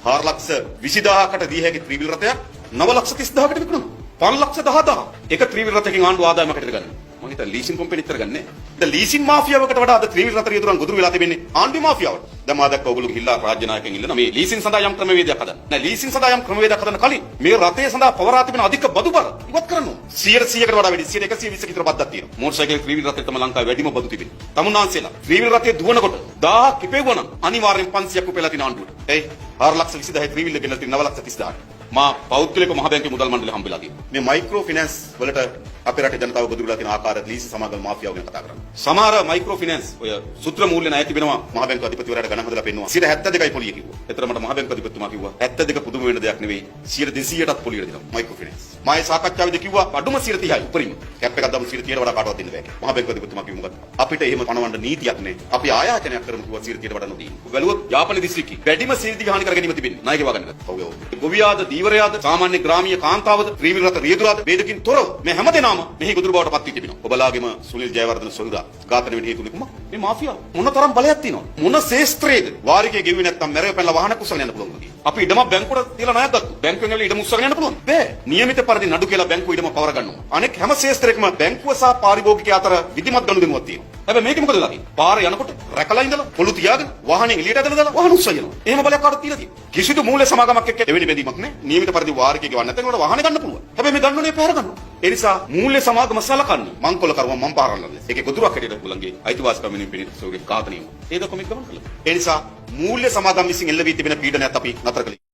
4,20,000කට දී හැකි ත්‍රිවිල් රථයක් 9,30,000කට විකුණනවා. 5,10,000. එක ත්‍රිවිල් රථයකින් ආණ්ඩුව ආදායමකට ගන්නවා. මම හිතා ලීසින් කම්පැනි විතර ගන්නෑ. දැන් ලීසින් මාෆියාවකට වඩා අද ත්‍රිවිල් රථ රියදුරන් ගොදුරු වෙලා තිබෙන්නේ ආණ්ඩු මාෆියාවට. දැන් මා දැක්ක ඔයගොල්ලෝ ගිහිල්ලා රාජ්‍ය නායකයන් ඉල්ලන මේ ලීසින් සඳහා යම් ක්‍රමවේදයක් හදන්න. නෑ ලීසින් සඳහා යම් ක්‍රමවේදයක් හදන්න කලින් මේ රථය සඳහා පවරා තිබෙන අධික බදු බර ඉවත් කරන්න ඕන. 100%කට වඩා වැඩි 120ක විතර බද්දක් තියෙනවා. මෝටර් සයිකල් ත්‍රිවිල් රථය තමයි ලංකාවේ වැඩිම බදු තිබෙන්නේ. තමුන්නාන්සේලා ත්‍රිවිල් රථය දුවනකොට 1000ක් කිපෙවුවා නම් අනිවාර්යෙන් 500ක් උපයලා තියෙන ආණ්ඩුවට. එයි 4,20,000 ත්‍රිවිල් එක ගෙනල්ලා තියෙන 9,30,000. මා පෞද්ගලික මහ බැංකුවේ මුදල් මණ්ඩලය හම්බෙලා තියෙනවා. මේ මයික්‍රෝ ෆිනෑන්ස් වලට අපේ රටේ ජනතාව ගොදුරු වෙලා තියෙන ආකාරය ලීසි සමාගම් මාෆියාව ගැන කතා කරන්නේ. සමහර මයික්‍රෝ ෆිනෑන්ස් ඔය සූත්‍ර මූල්‍ය ණය තිබෙනවා මහ බැංකුව අධිපතිවරයාට ගණන් හදලා පෙන්නවා. 72යි පොලිය කිව්වා. ඒතර මට මහ බැංකුව අධිපතිතුමා කිව්වා 72 පුදුම වෙන දෙයක් නෙවෙයි. 200%ටත් පොලියට දෙනවා මයික්‍රෝ ෆිනෑන්ස්. මායේ සාකච්ඡාවේදී කිව්වා අඩුම 30%යි උපරිම. කැප් එකක් දාමු 30%ට වඩා කාටවත් දෙන්න බෑ. මහ බැංකුව අධිපතිතුමා කිව්වා මොකද? අපිට එහෙම පණවන්න නීතියක් නෑ. අපි ආයාචනයක් කරමු කිව්වා 30%ට වඩා නොදී. බැලුවොත් යාපන දිස්ත්‍රික්කයේ වැඩිම සීදි හානි කර ගැනීම තිබෙන්නේ. නායකව ගන්න. ඔව් ඔව්. ගොවියාද දීවරයාද සාමාන්‍ය ග්‍රාමීය කාන්තාවද ත්‍රිවිල් රථ රියදුරාද වේදකින් තොරව මේ හැමදේනම මෙහි ගොදුරු බවට පත් වී තිබෙනවා. ඔබලාගේම සුනිල් ජයවර්ධන සොයුරා ඝාතන වෙන හේතුනේ කුමක්? මේ මාෆියාව. මොනතරම් බලයක් තියෙනවද? මොන ශේස්ත්‍රයේද? වාරිකේ ගෙවුවේ නැත්තම් මැරෙව පැනලා වාහනයක් උස්සගෙන යන්න පුළුවන් වගේ. අපි ඉඩම බැංකුවට තියලා ණයක් ගත්තා. බැංකුවෙන් ඇවිල්ලා ඉඩම උස්සගෙන යන්න පුළුවන්. බෑ. නියමිත පරිදි නඩු කියලා බැංකුව ඉඩම පවර ගන්නවා. අනෙක් හැම ශේස්ත්‍රයකම බැංකුව සහ පාරිභෝගිකය අතර විධිමත් ගනුදෙනුවක් තියෙනවා. හැබැයි මේකේ මොකද වෙලා තියෙන්නේ? පාරේ යනකොට රැකලා ඉඳලා පොළු තියාගෙන වාහනේ එළියට ඇදලා දාලා වාහන උස්සගෙනවා. එහෙම බලයක් කාටද තියලා තියෙන්නේ? කිසිදු මූල්‍ය සමාගමක් එක්ක එවැනි බැඳීමක් නැහැ. නියමිත පරිදි වාරිකේ ගෙවන්න නැත්නම් ඒකට වාහනේ ගන්න පුළුවන්. හැබැයි මේ ගන්නෝනේ පැහැර ගන්නවා. ඒ නිසා මූල්‍ය සමාගම සලකන්නේ මංකොල්ල කරුවා මං පාරන්නන්නේ. ඒකේ ගොදුරක් හැටියට ඔයගොල්ලන්ගේ අයිතිවාසිකම් වෙනින් පිළිතුරුගේ ඝාතනය. ඒක කොමික් ගමන් කළා. ඒ නිසා මූල්‍ය සමාගම් විසින් එල්ල වී තිබෙන පීඩනයත් අපි නතර කළේ.